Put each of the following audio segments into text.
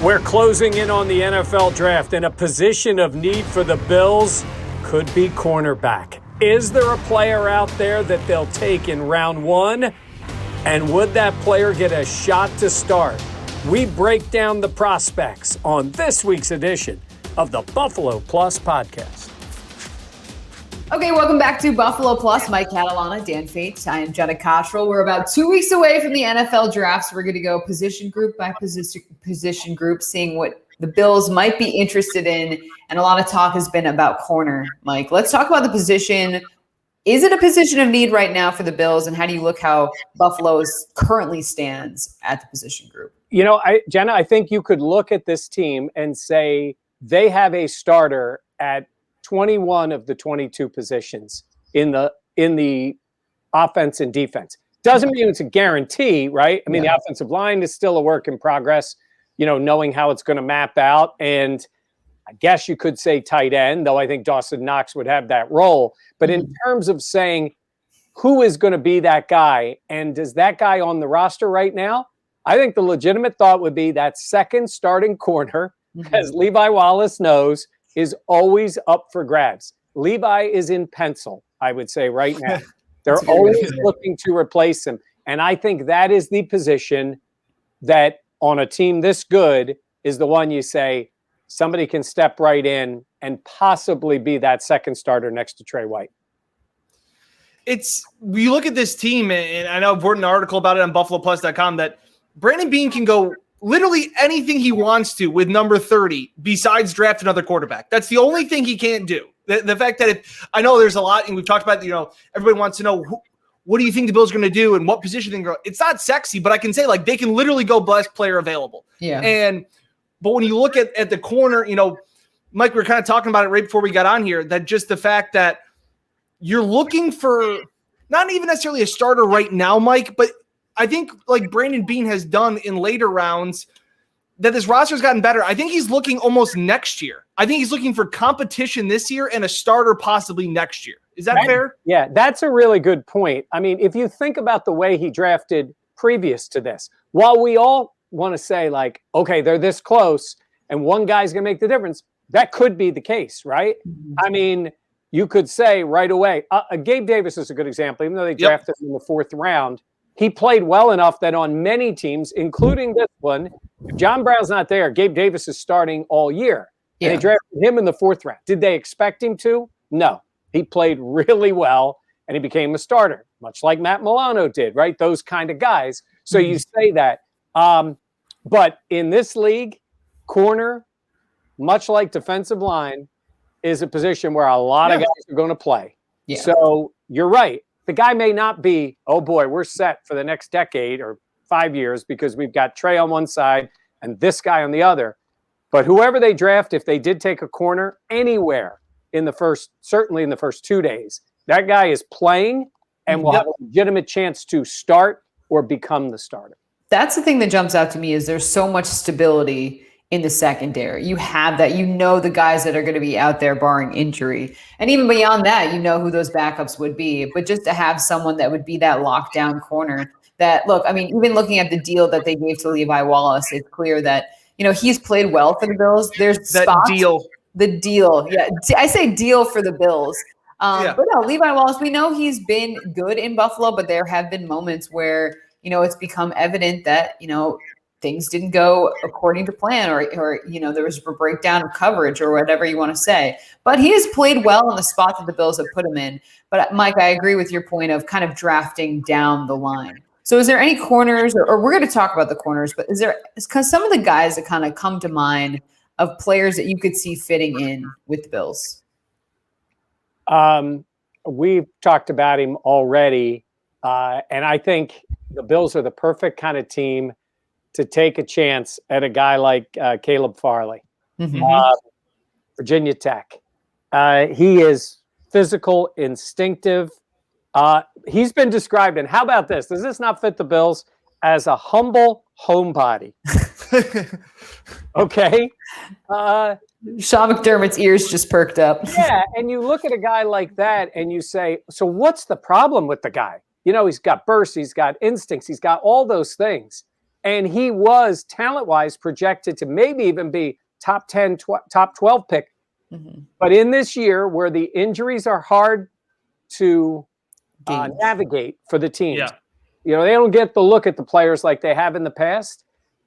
We're closing in on the NFL draft, and a position of need for the Bills could be cornerback. Is there a player out there that they'll take in round one? And would that player get a shot to start? We break down the prospects on this week's edition of the Buffalo Plus podcast. Okay, welcome back to Buffalo Plus. Mike Catalana, Dan Fetes. I am Jenna, Cottrell. We're about 2 weeks away from the NFL draft, so we're going to go position group by position group, seeing what the Bills might be interested in. And a lot of talk has been about corner, Mike. Let's talk about the position. Is it a position of need right now for the Bills, and how do you look how Buffalo currently stands at the position group? You know, Jenna, I think you could look at this team and say they have a starter at 21 of the 22 positions in the offense and defense. Doesn't mean it's a guarantee, right? I mean, The offensive line is still a work in progress, you know, knowing how it's going to map out. And I guess you could say tight end, though I think Dawson Knox would have that role. But in terms of saying who is going to be that guy, and does that guy on the roster right now, I think the legitimate thought would be that second starting corner, as Levi Wallace knows, is always up for grabs. Levi is in pencil, I would say right now. They're always looking to replace him. And I think that is the position that on a team this good is the one you say somebody can step right in and possibly be that second starter next to Tre White. You look at this team, and I know I've written an article about it on BuffaloPlus.com that Brandon Beane can go literally anything he wants to with number 30 besides draft another quarterback. That's the only thing he can't do. The fact that I know there's a lot, and we've talked about, everybody wants to know what do you think the Bills are going to do and what position they can go. It's not sexy, but I can say they can literally go best player available. Yeah. But when you look at the corner, Mike, we were kind of talking about it right before we got on here, that just the fact that you're looking for not even necessarily a starter right now, Mike, but I think like Brandon Beane has done in later rounds, that this roster has gotten better. I think he's looking almost next year. I think he's looking for competition this year and a starter possibly next year. Is that fair? Yeah, that's a really good point. I mean, if you think about the way he drafted previous to this, while we all want to say okay, they're this close and one guy's going to make the difference, that could be the case, right? I mean, you could say right away, Gabe Davis is a good example, even though they drafted him in the fourth round. He played well enough that on many teams, including this one, if John Brown's not there, Gabe Davis is starting all year. And they drafted him in the fourth round. Did they expect him to? No. He played really well, and he became a starter, much like Matt Milano did, right? Those kind of guys. So you say that. But in this league, corner, much like defensive line, is a position where a lot of guys are going to play. Yeah. So you're right. The guy may not be, oh boy, we're set for the next decade or 5 years because we've got Tre on one side and this guy on the other. But whoever they draft, if they did take a corner anywhere certainly in the first 2 days, that guy is playing and will have a legitimate chance to start or become the starter. That's the thing that jumps out to me is there's so much stability in the secondary. You have that, the guys that are going to be out there barring injury. And even beyond that, who those backups would be. But just to have someone that would be that lockdown corner that, look, I mean, even looking at the deal that they gave to Levi Wallace, it's clear that, he's played well for the Bills. There's that spots, deal. The deal. Yeah. I say deal for the Bills. But no, Levi Wallace, we know he's been good in Buffalo, but there have been moments where, it's become evident that, things didn't go according to plan or there was a breakdown of coverage or whatever you want to say. But he has played well in the spot that the Bills have put him in. But, Mike, I agree with your point of kind of drafting down the line. So is there any corners, or we're going to talk about the corners, but because some of the guys that kind of come to mind of players that you could see fitting in with the Bills? We've talked about him already, and I think the Bills are the perfect kind of team to take a chance at a guy like Caleb Farley, Virginia Tech. He is physical, instinctive. He's been described, and how about this? Does this not fit the Bills? As a humble homebody. Okay. Sean McDermott's ears just perked up. Yeah, and you look at a guy like that and you say, so what's the problem with the guy? He's got bursts, he's got instincts, he's got all those things. And he was talent-wise projected to maybe even be top 10, top 12 pick. But in this year where the injuries are hard to navigate for the teams, they don't get the look at the players like they have in the past.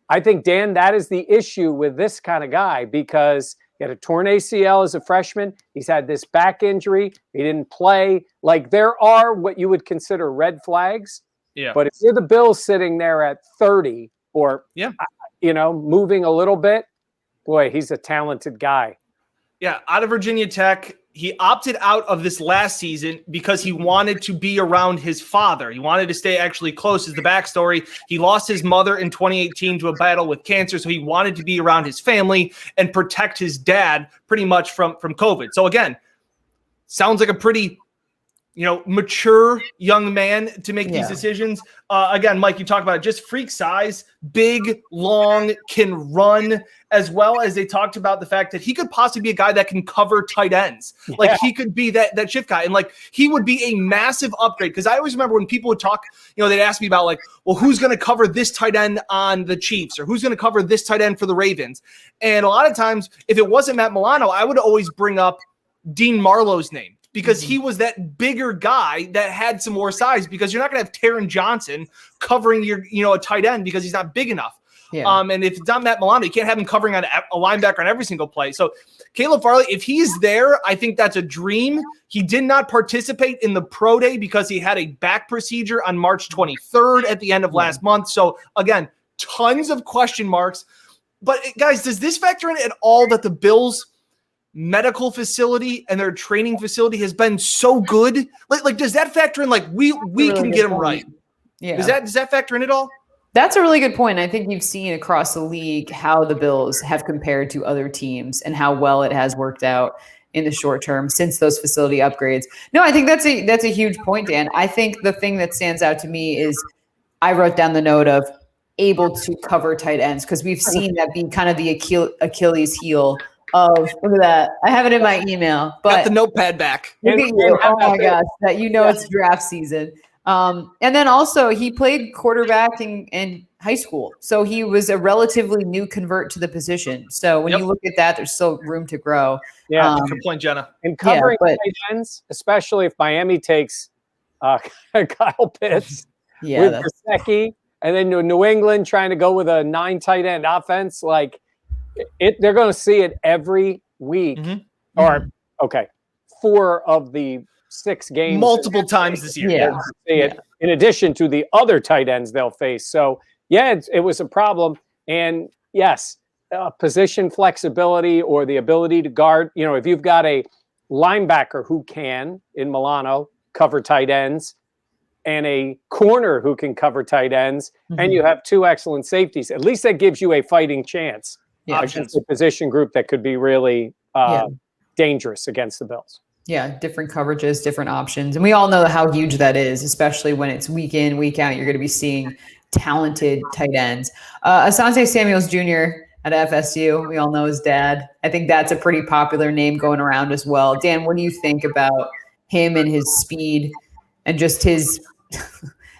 I think, Dan, that is the issue with this kind of guy, because he had a torn ACL as a freshman. He's had this back injury. He didn't play. Like, there are what you would consider red flags. Yeah. But if you're the Bills sitting there at 30 or, moving a little bit, boy, he's a talented guy. Yeah, out of Virginia Tech. He opted out of this last season because he wanted to be around his father. He wanted to stay actually close. As the backstory, he lost his mother in 2018 to a battle with cancer, so he wanted to be around his family and protect his dad pretty much from COVID. So again, sounds like a pretty mature young man to make these decisions. Again, Mike, you talk about it, just freak size, big, long, can run, as well as they talked about the fact that he could possibly be a guy that can cover tight ends. Like, he could be that shift guy. And like, he would be a massive upgrade. Cause I always remember when people would talk, they'd ask me about like, well, who's going to cover this tight end on the Chiefs, or who's going to cover this tight end for the Ravens? And a lot of times, if it wasn't Matt Milano, I would always bring up Dean Marlowe's name, because he was that bigger guy that had some more size, because you're not going to have Taron Johnson covering a tight end because he's not big enough. Yeah. And if it's not Matt Milano, you can't have him covering on a linebacker on every single play. So Caleb Farley, if he's there, I think that's a dream. He did not participate in the pro day because he had a back procedure on March 23rd at the end of last month. So again, tons of question marks. But guys, does this factor in at all that the Bills medical facility and their training facility has been so good? Like does that factor in? Like, we can get them right. Yeah. Does that factor in at all? That's a really good point. I think you've seen across the league how the Bills have compared to other teams and how well it has worked out in the short term since those facility upgrades. No, I think that's a huge point, Dan. I think the thing that stands out to me is I wrote down the note of able to cover tight ends, because we've seen that be kind of the Achilles heel of, look at that. I have it in my email. But got the notepad back. Look at you. Oh my gosh, that it's draft season. And then also he played quarterback in high school. So he was a relatively new convert to the position. So when you look at that, there's still room to grow. Yeah, good point, Jenna. And covering tight ends, especially if Miami takes Kyle Pitts with Gesicki, and then New England trying to go with a 9 tight end offense, like they're going to see it every week. Or 4 of the 6 games multiple times this year. Yeah. See it in addition to the other tight ends they'll face. So it was a problem. And yes, position flexibility or the ability to guard, if you've got a linebacker who can, in Milano, cover tight ends, and a corner who can cover tight ends, and you have 2 excellent safeties, at least that gives you a fighting chance against a position group that could be really dangerous against the Bills. Yeah, different coverages, different options. And we all know how huge that is, especially when it's week in, week out. You're going to be seeing talented tight ends. Asante Samuel Jr. at FSU, we all know his dad. I think that's a pretty popular name going around as well. Dan, what do you think about him and his speed and just his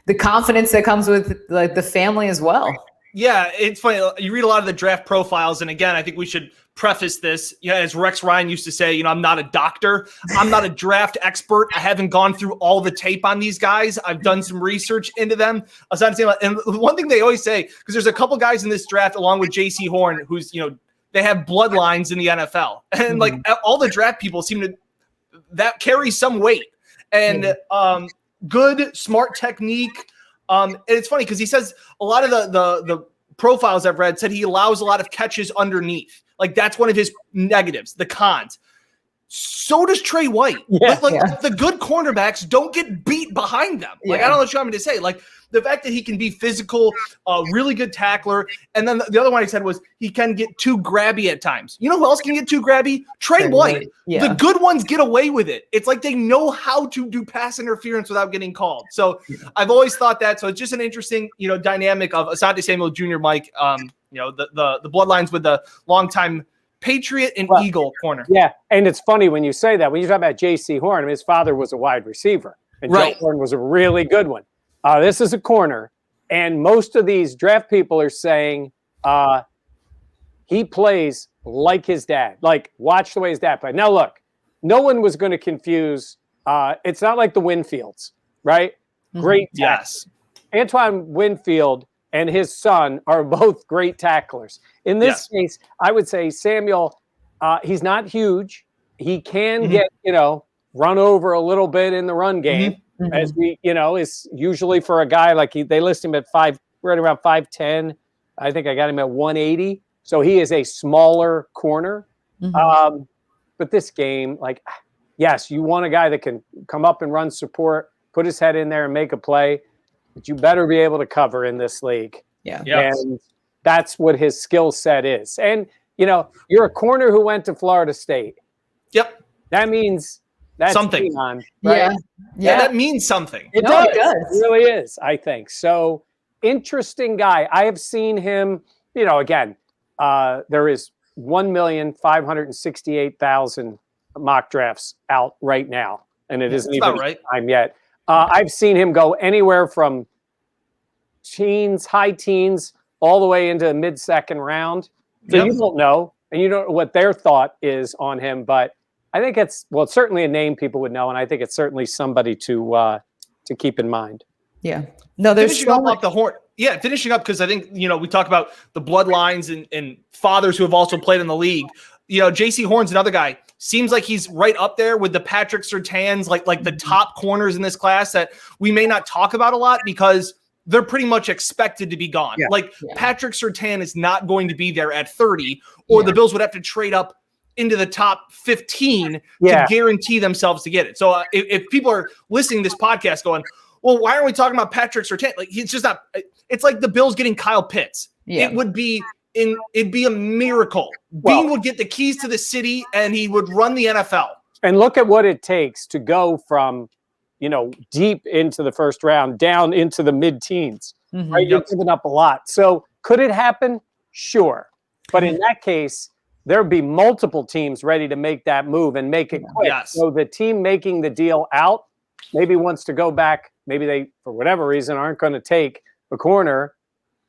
the confidence that comes with like the family as well? Yeah, it's funny. You read a lot of the draft profiles, and again, I think we should preface this. As Rex Ryan used to say, I'm not a doctor. I'm not a draft expert. I haven't gone through all the tape on these guys. I've done some research into them. And one thing they always say, because there's a couple guys in this draft, along with J.C. Horn, who's they have bloodlines in the NFL, and like all the draft people seem to that carry some weight and good, smart technique. And it's funny because he says a lot of the profiles I've read said he allows a lot of catches underneath. Like that's one of his negatives, the cons. So does Tre White. The good cornerbacks don't get beat behind them. I don't know what you want me to say. Like the fact that he can be physical, really good tackler. And then the other one I said was he can get too grabby at times. You know who else can get too grabby? Tre White. Yeah. The good ones get away with it. It's like they know how to do pass interference without getting called. So I've always thought that. So it's just an interesting, dynamic of Asante Samuel Jr., Mike, the bloodlines with the longtime Patriot and Eagle corner. Yeah, and it's funny when you say that. When you talk about J.C. Horn, his father was a wide receiver, and Joe Horn was a really good one. This is a corner, And most of these draft people are saying he plays like his dad. Like, watch the way his dad played. Now, look, no one was going to confuse. It's not like the Winfields, right? Mm-hmm. Great Yes. Antoine Winfield and his son are both great tacklers. In this case, I would say Samuel, he's not huge. He can get, run over a little bit in the run game, as we, is usually for a guy like they list him at right around 5'10". I think I got him at 180. So he is a smaller corner. But this game, yes, you want a guy that can come up and run support, put his head in there and make a play, but you better be able to cover in this league. Yeah. And that's what his skill set is. And, you're a corner who went to Florida State. Yep. That means that's something. Right? Yeah, that means something. It does. It really is, I think. So, interesting guy. I have seen him, again, there is 1,568,000 mock drafts out right now, and it isn't even time yet. I've seen him go anywhere from high teens, all the way into mid-second round. So you don't know, and you don't know what their thought is on him, but I think it's certainly a name people would know, and I think it's certainly somebody to keep in mind. Yeah. No, there's finishing up off the horn. Yeah, finishing up because I think we talk about the bloodlines and fathers who have also played in the league. J.C. Horn's another guy. Seems like he's right up there with the Patrick Surtains, like the top corners in this class that we may not talk about a lot because they're pretty much expected to be gone. Yeah. Patrick Surtain is not going to be there at 30, or the Bills would have to trade up into the top 15 to guarantee themselves to get it. So if people are listening to this podcast going, well, why aren't we talking about Patrick Surtain? He's just not. It's like the Bills getting Kyle Pitts. Yeah. It'd be a miracle. Bean would get the keys to the city and he would run the NFL. And look at what it takes to go from, deep into the first round down into the mid-teens. Right? You're giving up a lot. So could it happen? Sure. But in that case, there'd be multiple teams ready to make that move and make it quick. Yes. So the team making the deal out maybe wants to go back. Maybe they, for whatever reason, aren't going to take a corner.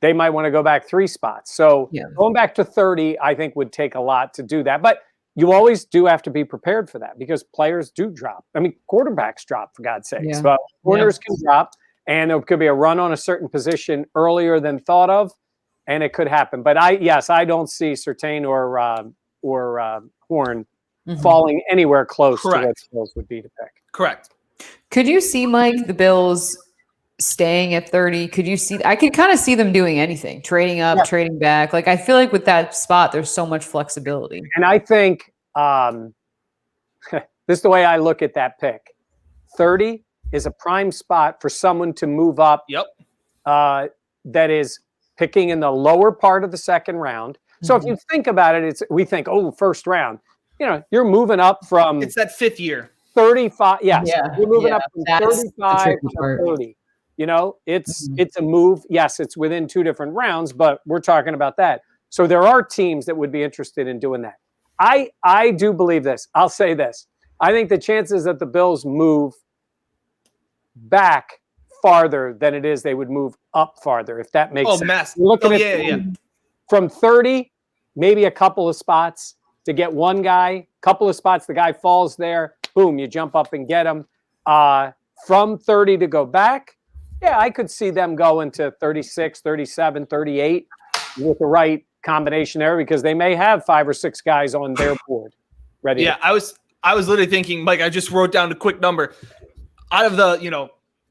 They might want to go back 3 spots. So going back to 30, I think would take a lot to do that. But you always do have to be prepared for that because players do drop. I mean, quarterbacks drop, for God's sakes. But corners can drop, and there could be a run on a certain position earlier than thought of, and it could happen. But I don't see Surtain or Horn falling anywhere close to what the Bills would be to pick. Correct. Could you see, Mike, the Bills staying at 30? Could you see? I could kind of see them doing anything, trading up, trading back. I feel like with that spot, there's so much flexibility. And I think this is the way I look at that pick. 30 is a prime spot for someone to move up. That is picking in the lower part of the second round. So if you think about it, we think, first round. You're moving up from. It's that 5th year. 35. Yes. You're moving up from 35 to 30. It's a move. Yes, it's within 2 different rounds, but we're talking about that. So there are teams that would be interested in doing that. I do believe this. I'll say this. I think the chances that the Bills move back farther than it is they would move up farther, if that makes sense. Mass. Looking at from 30, maybe a couple of spots to get one guy, couple of spots, the guy falls there, boom, you jump up and get him. From 30 to go back, I could see them going to 36, 37, 38 with the right combination there because they may have 5 or 6 guys on their board ready. Yeah, I was literally thinking, Mike, I just wrote down a quick number. Out of the,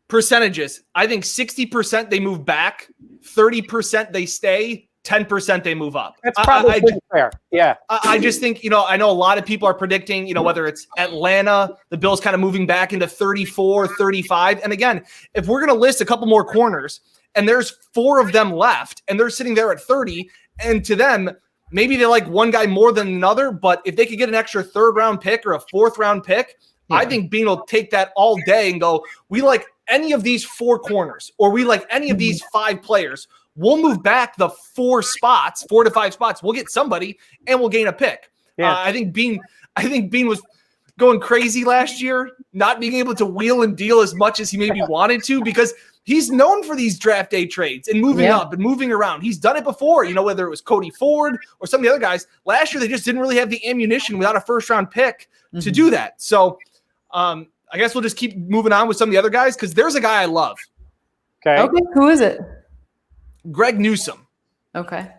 percentages, I think 60% they move back, 30% they stay, 10% they move up. That's probably fair. Yeah. I just think, I know a lot of people are predicting, whether it's Atlanta, the Bills kind of moving back into 34, 35. And again, if we're going to list a couple more corners and there's 4 of them left and they're sitting there at 30, and to them, maybe they like one guy more than another, but if they could get an extra 3rd round pick or a 4th round pick, I think Bean will take that all day and go, we like any of these 4 corners or we like any of these 5 players. We'll move back the 4 to 5 spots. We'll get somebody and we'll gain a pick. I think Bean was going crazy last year, not being able to wheel and deal as much as he maybe wanted to because He's known for these draft day trades and moving up and moving around. He's done it before, whether it was Cody Ford or some of the other guys. Last year, they just didn't really have the ammunition without a first-round pick to do that. So I guess we'll just keep moving on with some of the other guys because there's a guy I love. Okay. Who is it? Greg Newsome. Okay.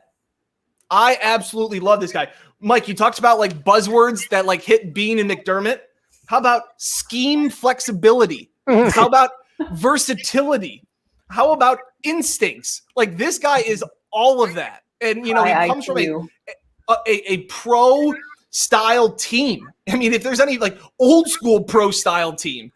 I absolutely love this guy. Mike, you talked about like buzzwords that like hit Bean and McDermott. How about scheme flexibility? How about versatility? How about instincts? Like this guy is all of that. And, he comes from a pro style team. I mean, if there's any like old school pro style team,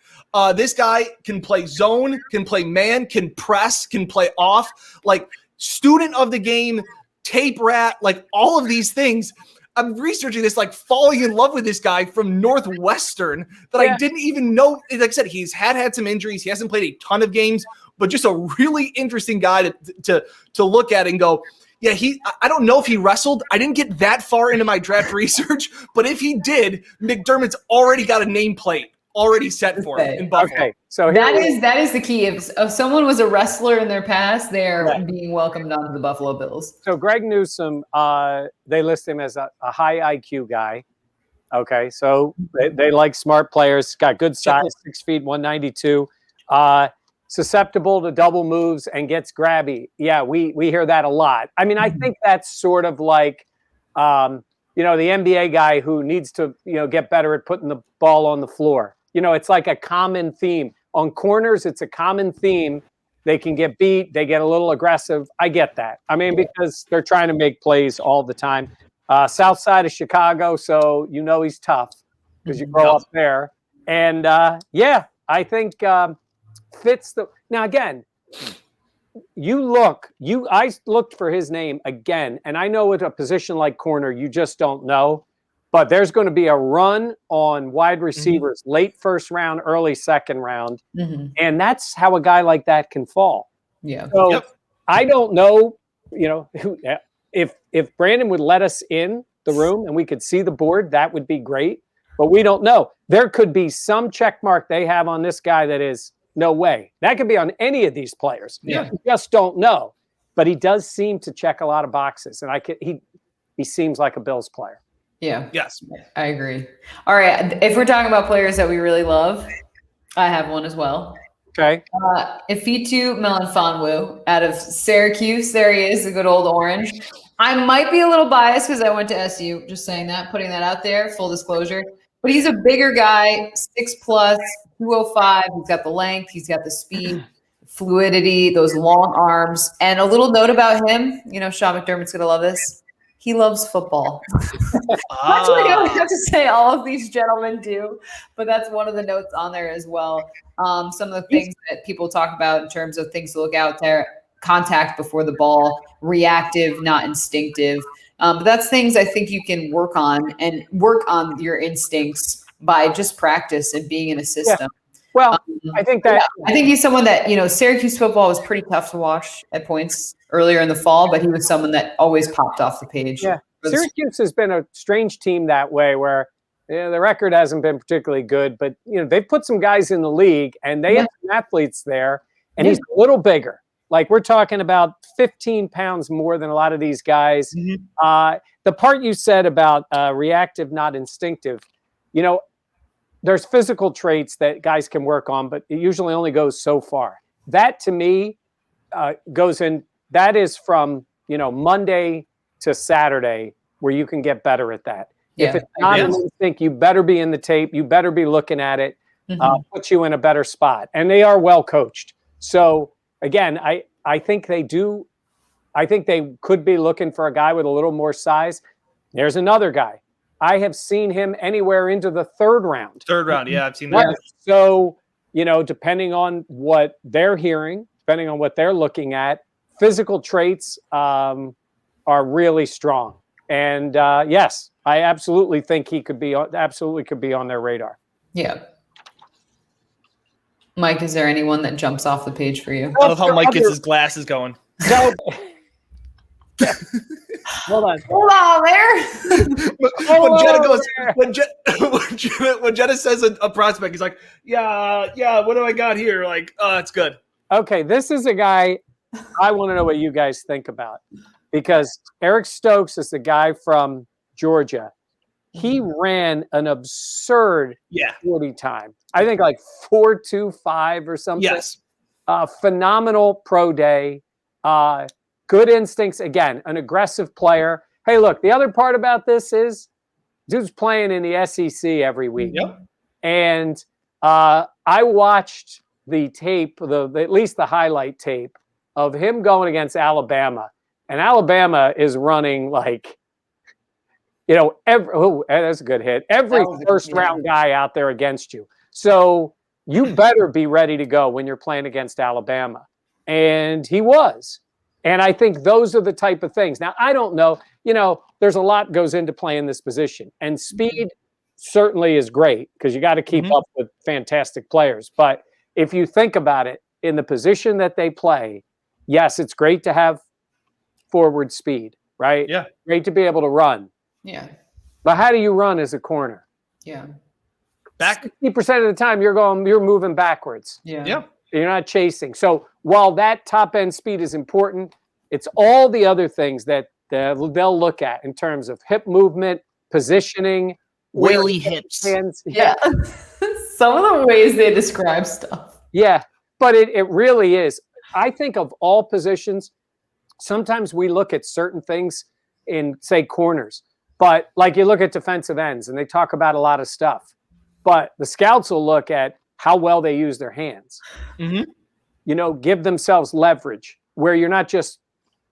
this guy can play zone, can play man, can press, can play off, like student of the game, tape rat, like all of these things. I'm researching this, like falling in love with this guy from Northwestern that I didn't even know. Like I said, he's had some injuries. He hasn't played a ton of games, but just a really interesting guy to look at and go, yeah, I don't know if he wrestled. I didn't get that far into my draft research, but if he did, McDermott's already got a nameplate already set for him in Buffalo. Okay, so that is the key. If someone was a wrestler in their past, they're being welcomed onto the Buffalo Bills. So Greg Newsome, they list him as a high IQ guy. Okay, so they like smart players. Got good size, 6 feet, 192. Susceptible to double moves and gets grabby. Yeah, we hear that a lot. I mean, I think that's sort of like, the NBA guy who needs to, get better at putting the ball on the floor. It's like a common theme. On corners, it's a common theme. They can get beat. They get a little aggressive. I get that. I mean, because they're trying to make plays all the time. South side of Chicago, so he's tough because you grow up there. And, I think fits the – now, again, I looked for his name again, and I know at a position like corner, you just don't know. But there's going to be a run on wide receivers, late first round, early second round. And that's how a guy like that can fall. Yeah. So I don't know, if Brandon would let us in the room and we could see the board, that would be great. But we don't know. There could be some check mark they have on this guy that is no way. That could be on any of these players. Yeah. You just don't know. But he does seem to check a lot of boxes. And he seems like a Bills player. Yeah. Yes. I agree. All right. If we're talking about players that we really love, I have one as well. Okay. Ifeatu Melifonwu out of Syracuse. There he is, the good old Orange. I might be a little biased because I went to SU, just saying that, putting that out there, full disclosure. But he's a bigger guy, 6'+", 205. He's got the length. He's got the speed, fluidity, those long arms. And a little note about him, Sean McDermott's going to love this. He loves football. Much like I don't have to say all of these gentlemen do, but that's one of the notes on there as well. Some of the things that people talk about in terms of things to look out there: contact before the ball, reactive, not instinctive. But that's things I think you can work on your instincts by just practice and being in a system. Yeah. Well, I think he's someone that, Syracuse football was pretty tough to watch at points earlier in the fall, but he was someone that always popped off the page. Yeah. Syracuse has been a strange team that way where the record hasn't been particularly good, but they've put some guys in the league and they have some athletes there, and he's a little bigger. Like we're talking about 15 pounds more than a lot of these guys. The part you said about reactive, not instinctive, there's physical traits that guys can work on, but it usually only goes so far. That to me goes in. That is from Monday to Saturday where you can get better at that. Yeah, if it's not an instinct, you better be in the tape. You better be looking at it. Put you in a better spot. And they are well coached. So again, I think they do. I think they could be looking for a guy with a little more size. There's another guy. I have seen him anywhere into the third round. Yeah, I've seen that. So, depending on what they're hearing, depending on what they're looking at, physical traits are really strong. And yes, I absolutely think he could be on their radar. Yeah. Mike, is there anyone that jumps off the page for you? I love how Mike gets his glasses going. No. Hold on there. When Jenna says a prospect, he's like, yeah, what do I got here? Like, it's good. Okay, this is a guy I want to know what you guys think about, because Eric Stokes is the guy from Georgia. He ran an absurd 40 time. I think like 4.25 or something. Yes. Phenomenal pro day. Good instincts. Again, an aggressive player. Hey, look, the other part about this is dude's playing in the SEC every week. Yep. And I watched the tape, at least the highlight tape of him going against Alabama. And Alabama is running like, that's a good hit. Every first round guy out there against you. So you better be ready to go when you're playing against Alabama. And he was. And I think those are the type of things. Now, I don't know, there's a lot goes into playing this position. And speed certainly is great because you got to keep up with fantastic players. But if you think about it, in the position that they play, yes, it's great to have forward speed, right? Yeah. Great to be able to run. Yeah. But how do you run as a corner? Yeah. Back 50% of the time you're moving backwards. Yeah. Yeah. You're not chasing. So while that top end speed is important, it's all the other things that they'll look at in terms of hip movement, positioning, whaley hips. Hands. Yeah. Some of the ways they describe stuff. Yeah. But it really is. I think of all positions, sometimes we look at certain things in, say, corners. But like you look at defensive ends and they talk about a lot of stuff. But the scouts will look at how well they use their hands. Give themselves leverage where you're not just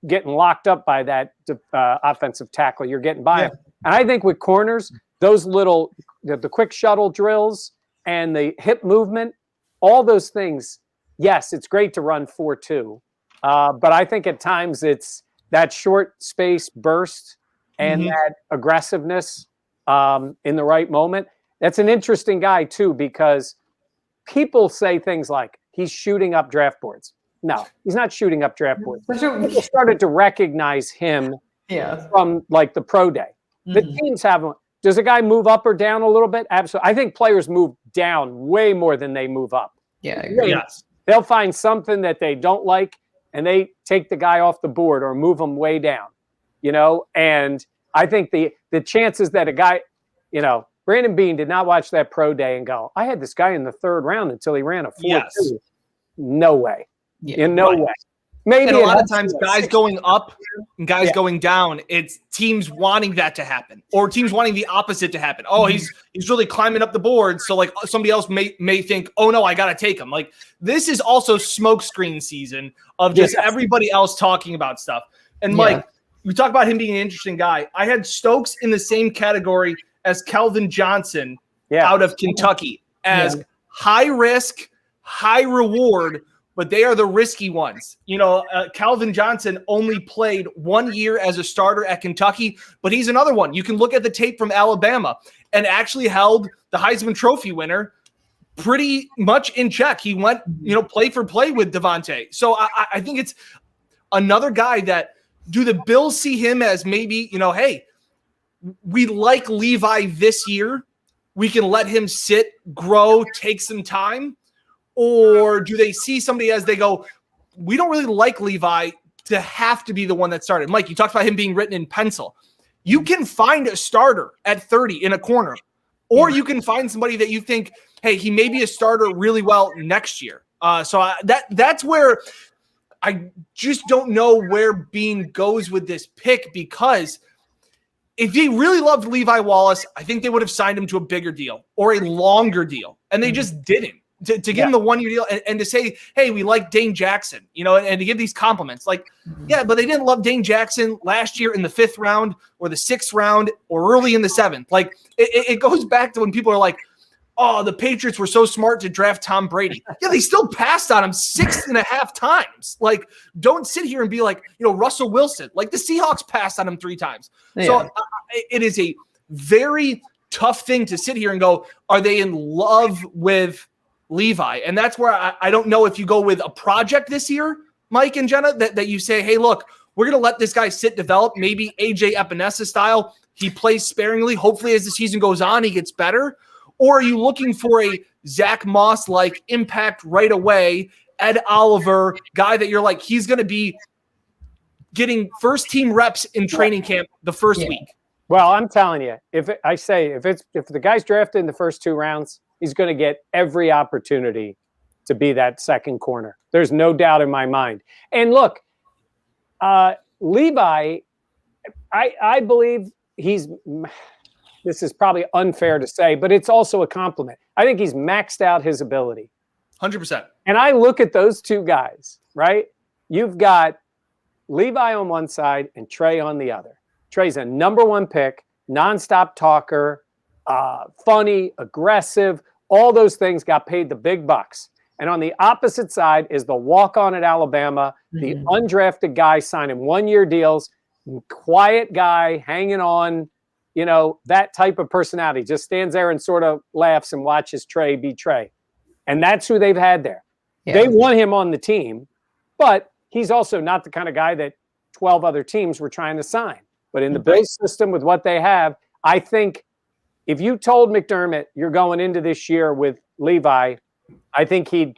getting locked up by that offensive tackle. You're getting by them. And I think with corners, those little, the quick shuttle drills and the hip movement, all those things, yes, it's great to run 4.2. But I think at times it's that short space burst and that aggressiveness in the right moment. That's an interesting guy, too, because people say things like he's shooting up draft boards. No, he's not shooting up draft boards. People started to recognize him from like the pro day. The teams have him. Does a guy move up or down a little bit? Absolutely. I think players move down way more than they move up. Yeah. Yes. They'll find something that they don't like and they take the guy off the board or move him way down, and I think the chances that a guy, Brandon Beane did not watch that pro day and go, I had this guy in the third round until he ran a 4.2. Yes. No way. Yeah. In no way. Maybe and a lot of times guys going up and guys going down, it's teams wanting that to happen or teams wanting the opposite to happen. Oh, he's really climbing up the board. So like somebody else may think, oh no, I got to take him. Like this is also smokescreen season of just everybody else talking about stuff. And Mike, you talk about him being an interesting guy. I had Stokes in the same category as Calvin Johnson out of Kentucky as high risk, high reward, but they are the risky ones. Calvin Johnson only played 1 year as a starter at Kentucky, but he's another one. You can look at the tape from Alabama and actually held the Heisman Trophy winner pretty much in check. He went, play for play with Devontae. So I think it's another guy that, do the Bills see him as maybe, hey, we like Levi this year. We can let him sit, grow, take some time. Or do they see somebody as they go, we don't really like Levi to have to be the one that started. Mike, you talked about him being written in pencil. You can find a starter at 30 in a corner, or you can find somebody that you think, hey, he may be a starter really well next year. That's where I just don't know where Beane goes with this pick, because if he really loved Levi Wallace, I think they would have signed him to a bigger deal or a longer deal, and they just didn't. To give him the 1 year deal and to say, hey, we like Dane Jackson, and to give these compliments. Like, but they didn't love Dane Jackson last year in the 5th round or the 6th round or early in the 7th. Like, it goes back to when people are like, oh, the Patriots were so smart to draft Tom Brady. Yeah, they still passed on him 6.5 times. Like, don't sit here and be like, Russell Wilson. Like, the Seahawks passed on him 3 times. Yeah. So it is a very tough thing to sit here and go, are they in love with Levi? And that's where I don't know if you go with a project this year, Mike and Jenna, that you say, hey, look, we're going to let this guy sit, develop, maybe AJ Epinesa style. He plays sparingly. Hopefully as the season goes on, he gets better. Or are you looking for a Zach Moss-like impact right away Ed Oliver, guy that you're like, he's going to be getting first team reps in training camp the first week. Well, I'm telling you, if the guy's drafted in the first 2 rounds, he's going to get every opportunity to be that second corner. There's no doubt in my mind. And look, Levi, I believe this is probably unfair to say, but it's also a compliment. I think he's maxed out his ability. 100%. And I look at those 2 guys, right? You've got Levi on one side and Tre on the other. Tre's a number 1 pick, nonstop talker, funny, aggressive, all those things, got paid the big bucks. And on the opposite side is the walk-on at Alabama, the undrafted guy signing 1-year deals, quiet guy hanging on, that type of personality, just stands there and sort of laughs and watches Tre be Tre. And that's who they've had there. Yeah. They want him on the team, but he's also not the kind of guy that 12 other teams were trying to sign. But in the Bills system with what they have, I think if you told McDermott you're going into this year with Levi, I think he'd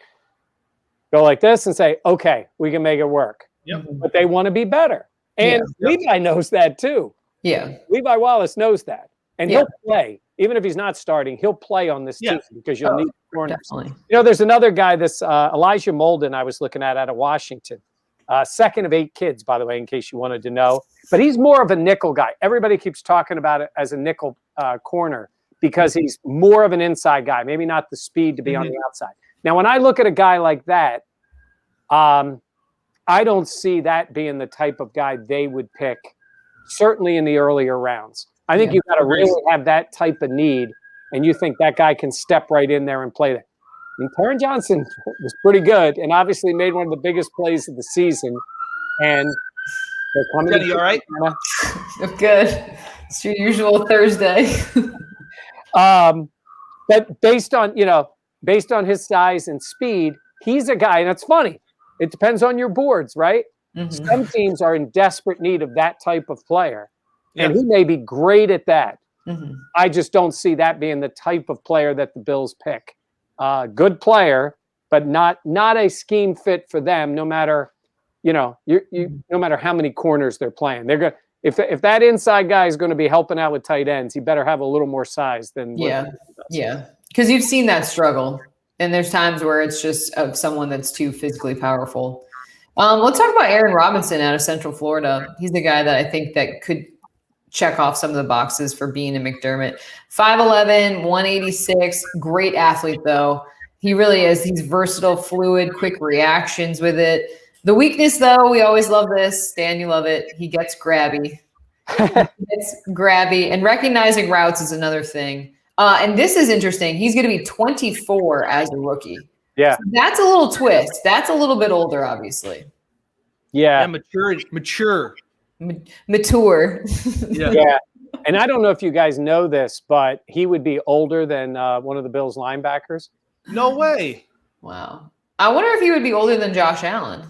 go like this and say, okay, we can make it work. Yep. But they want to be better. And Levi knows that too. Yeah. Levi Wallace knows that. And he'll play. Even if he's not starting, he'll play on this team because you'll need corners. Definitely. There's another guy, this Elijah Molden I was looking at out of Washington. Second of 8 kids, by the way, in case you wanted to know. But he's more of a nickel guy. Everybody keeps talking about it as a nickel corner because he's more of an inside guy, maybe not the speed to be on the outside. Now, when I look at a guy like that, I don't see that being the type of guy they would pick, certainly in the earlier rounds. I think you've got to really have that type of need, and you think that guy can step right in there and play that. I mean, Taron Johnson was pretty good and obviously made one of the biggest plays of the season. And Jenna, you all right? I'm good. It's your usual Thursday. But based on his size and speed, he's a guy, and it's funny. It depends on your boards, right? Mm-hmm. Some teams are in desperate need of that type of player, and he may be great at that. Mm-hmm. I just don't see that being the type of player that the Bills pick. Good player, but not a scheme fit for them. No matter, no matter how many corners they're playing, they're going. If that inside guy is going to be helping out with tight ends, he better have a little more size than. Because you've seen that struggle, and there's times where it's just of someone that's too physically powerful. Let's talk about Aaron Robinson out of Central Florida. He's the guy that I think that could check off some of the boxes for being a McDermott. 5'11", 186, great athlete though. He really is. He's versatile, fluid, quick reactions with it. The weakness though, we always love this. Dan, you love it. He gets grabby. And recognizing routes is another thing. And this is interesting. He's going to be 24 as a rookie. Yeah. So that's a little twist. That's a little bit older, obviously. Yeah. Mature. Yeah. And I don't know if you guys know this, but he would be older than one of the Bills linebackers. No way. Wow. I wonder if he would be older than Josh Allen.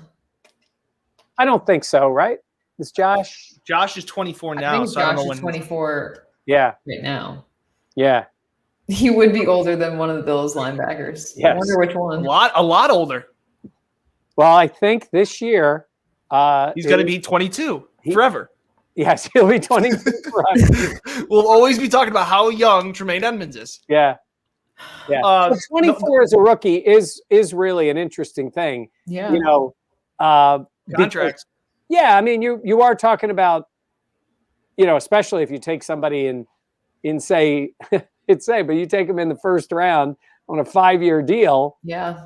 I don't think so, right? Is Josh? Josh is 24 now. I think so Josh I don't know is when 24 right now. Yeah. He would be older than one of the Bills linebackers. Yes. I wonder which one. A lot older. Well, I think this year he's going to be 22 forever. Yes, he'll be 22 forever. We'll always be talking about how young Tremaine Edmunds is. Yeah. 24 as a rookie is really an interesting thing. Yeah. Contracts. I mean, you are talking about, especially if you take somebody in say, but you take them in the first round on a 5-year deal. Yeah.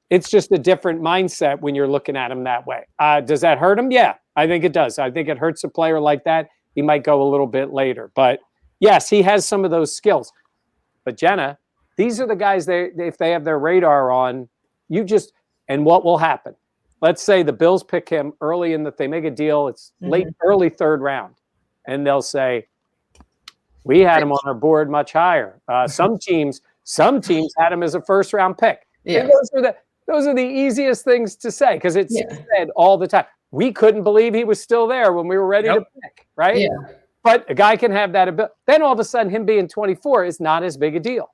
It's just a different mindset when you're looking at him that way. Does that hurt him? Yeah, I think it does. I think it hurts a player like that. He might go a little bit later, but yes, he has some of those skills. But Jenna, these are the guys if they have their radar on, and what will happen? Let's say the Bills pick him early in that they make a deal. It's early third round, and they'll say, we had him on our board much higher. Some teams had him as a first round pick. Yeah. And those are the easiest things to say because it's said all the time. We couldn't believe he was still there when we were ready to pick, right? Yeah. But a guy can have that ability. Then all of a sudden, him being 24 is not as big a deal.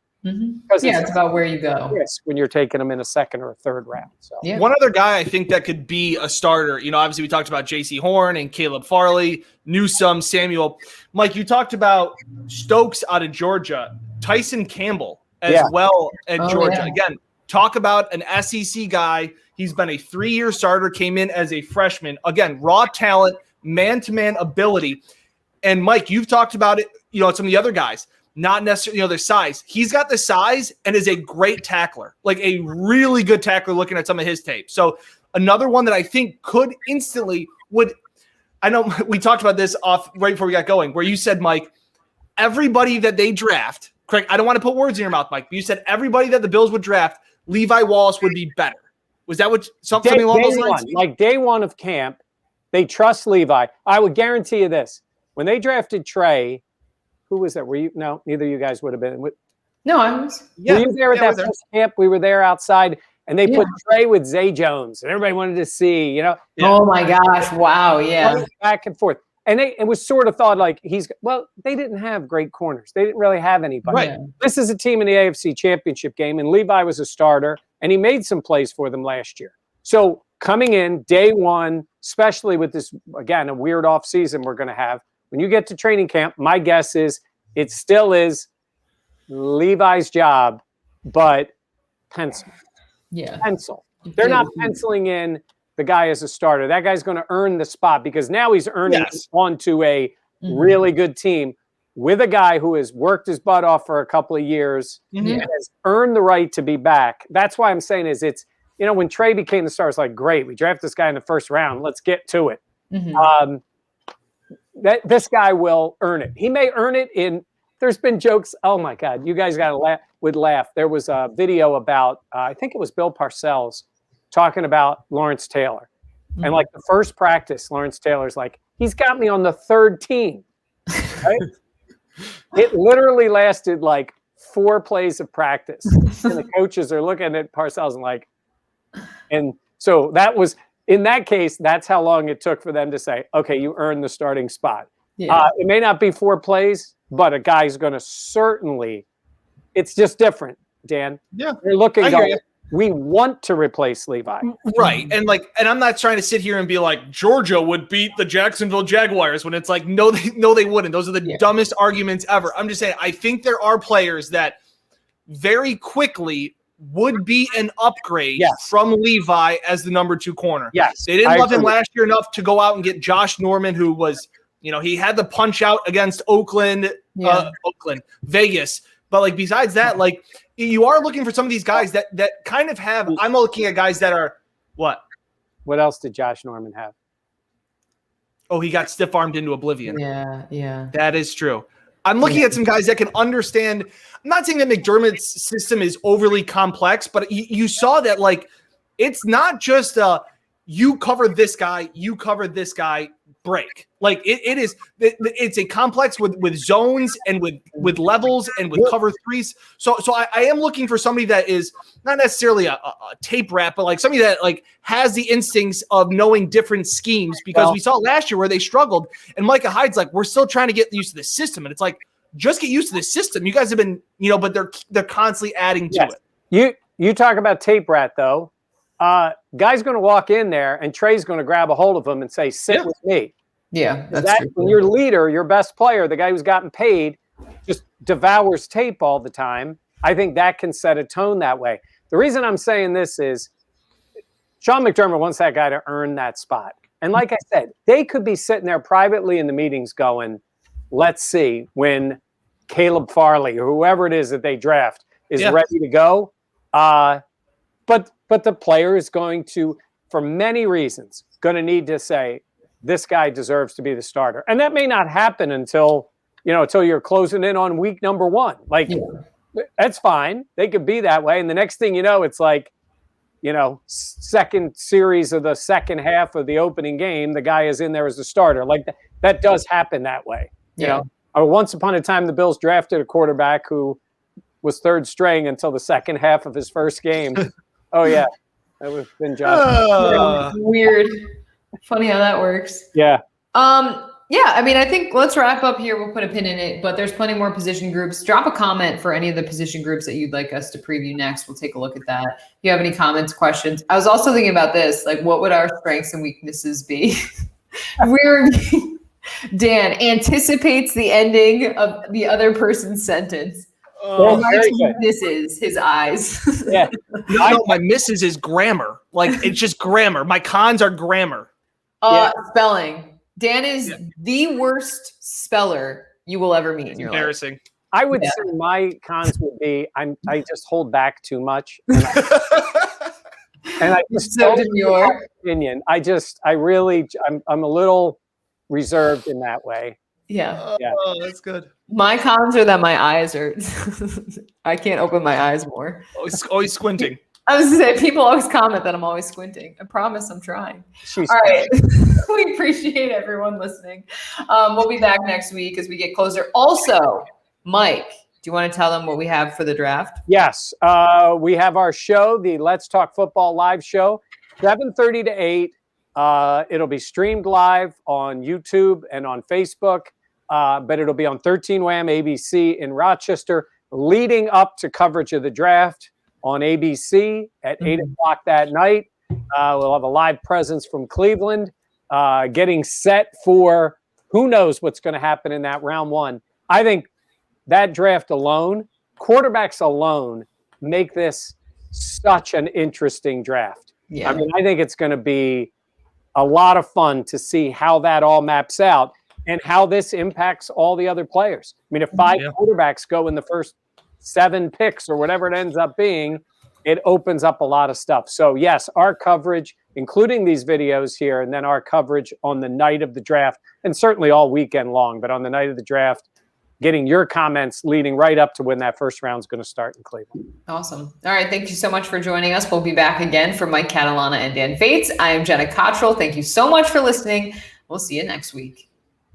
Because it's about where you go. Risk when you're taking them in a second or a third round. So one other guy I think that could be a starter. Obviously we talked about J.C. Horn and Caleb Farley, Newsome, Samuel. Mike, you talked about Stokes out of Georgia, Tyson Campbell as well at Georgia. Yeah. Again, talk about an SEC guy. He's been a 3-year starter, came in as a freshman. Again, raw talent, man-to-man ability. And Mike, you've talked about it, some of the other guys, not necessarily, their size. He's got the size and is a great tackler, like a really good tackler looking at some of his tape. So another one that I think could instantly I know we talked about this off right before we got going, where you said, Mike, everybody that they draft, correct? I don't want to put words in your mouth, Mike, but you said everybody that the Bills would draft, Levi Wallace would be better. Was that what something along those lines? Like day one of camp, they trust Levi. I would guarantee you this. When they drafted Tre, who was that? Were you? No, neither of you guys would have been. No, I was. Were you there at that first camp? We were there outside, and they put Tre with Zay Jones, and everybody wanted to see, Oh my gosh! Wow, yeah. Back and forth, and it was sort of thought like they didn't have great corners. They didn't really have anybody. Right. This is a team in the AFC Championship game, and Levi was a starter, and he made some plays for them last year. So coming in day one, especially with this, again, a weird off season we're going to have. When you get to training camp, my guess is it still is Levi's job, but pencil. Yeah. Pencil. They're not penciling in the guy as a starter. That guy's going to earn the spot because now he's earning onto a really good team with a guy who has worked his butt off for a couple of years and has earned the right to be back. That's why I'm saying is it's, when Tre became the star, it's like, great, we draft this guy in the first round. Let's get to it. This guy will earn it. He may earn it there's been jokes. Oh my God, you guys would laugh. There was a video about, I think it was Bill Parcells talking about Lawrence Taylor. And like the first practice, Lawrence Taylor's like, he's got me on the third team. Right? It literally lasted like 4 plays of practice. And the coaches are looking at Parcells and so that was, in that case, that's how long it took for them to say, okay, you earned the starting spot. Yeah. It may not be 4 plays, but a guy's going to certainly, it's just different, Dan. Yeah. They're looking, we want to replace Levi. Right. And I'm not trying to sit here and be like, Georgia would beat the Jacksonville Jaguars when it's like, no, they wouldn't. Those are the dumbest arguments ever. I'm just saying, I think there are players that very quickly would be an upgrade from Levi as the number 2 corner. Yes. They didn't love him last year enough to go out and get Josh Norman, who was, he had the punch out against Vegas. But besides that, you are looking for some of these guys that kind of have, I'm looking at guys that are what? What else did Josh Norman have? Oh, he got stiff-armed into oblivion. Yeah. That is true. I'm looking at some guys that can understand. I'm not saying that McDermott's system is overly complex, but you saw that it's not just you cover this guy break. It's a complex with zones and with levels and with cover threes. So I am looking for somebody that is not necessarily a tape rat, but somebody that has the instincts of knowing different schemes, because we saw last year where they struggled, and Micah Hyde's we're still trying to get used to the system, and it's just get used to the system. You guys have been, but they're constantly adding to it. You talk about tape rat though. Guy's going to walk in there and Tre's going to grab a hold of him and say, sit with me. Yeah. That's true. When your leader, your best player, the guy who's gotten paid, just devours tape all the time, I think that can set a tone that way. The reason I'm saying this is Sean McDermott wants that guy to earn that spot. And like I said, they could be sitting there privately in the meetings going, let's see when Caleb Farley or whoever it is that they draft is ready to go. But the player is going to, for many reasons, going to need to say, this guy deserves to be the starter. And that may not happen until you're closing in on week number 1. That's fine. They could be that way. And the next thing you know, it's second series of the second half of the opening game, the guy is in there as a starter. That does happen that way. Once upon a time, the Bills drafted a quarterback who was third string until the second half of his first game. Oh, yeah. That was Ben Johnson. Weird. Funny how that works. Yeah. Yeah, I mean, I think let's wrap up here. We'll put a pin in it, but there's plenty more position groups. Drop a comment for any of the position groups that you'd like us to preview next. We'll take a look at that. If you have any comments, questions. I was also thinking about this, like what would our strengths and weaknesses be? Dan anticipates the ending of the other person's sentence. Oh, my weakness is his eyes. Yeah. No, my misses is grammar. Like, it's just grammar. My cons are grammar. Spelling. Dan is the worst speller you will ever meet in your Embarrassing. life. I would say my cons would be I just hold back too much. And I just don't have an opinion. I'm a little reserved in that way. Yeah. Oh, that's good. My cons are that my eyes are I can't open my eyes more. Always squinting. I was gonna say, people always comment that I'm always squinting. I promise I'm trying. All right. We appreciate everyone listening. We'll be back next week as we get closer. Also, Mike, do you want to tell them what we have for the draft? Yes. We have our show, the Let's Talk Football live show, 7:30 to 8. It'll be streamed live on YouTube and on Facebook, but it'll be on 13 Wham ABC in Rochester, leading up to coverage of the draft on ABC at 8 o'clock that night. We'll have a live presence from Cleveland, getting set for who knows what's going to happen in that round one. I think that draft alone, quarterbacks alone, make this such an interesting draft. Yeah. I mean, I think it's going to be a lot of fun to see how that all maps out and how this impacts all the other players. I mean, if 5 quarterbacks go in the first 7 picks or whatever it ends up being, it opens up a lot of stuff. So yes, our coverage, including these videos here, and then our coverage on the night of the draft, and certainly all weekend long, but on the night of the draft, getting your comments leading right up to when that first round is going to start in Cleveland. Awesome. All right. Thank you so much for joining us. We'll be back again for Mike Catalana and Dan Fetes. I am Jenna Cottrell. Thank you so much for listening. We'll see you next week.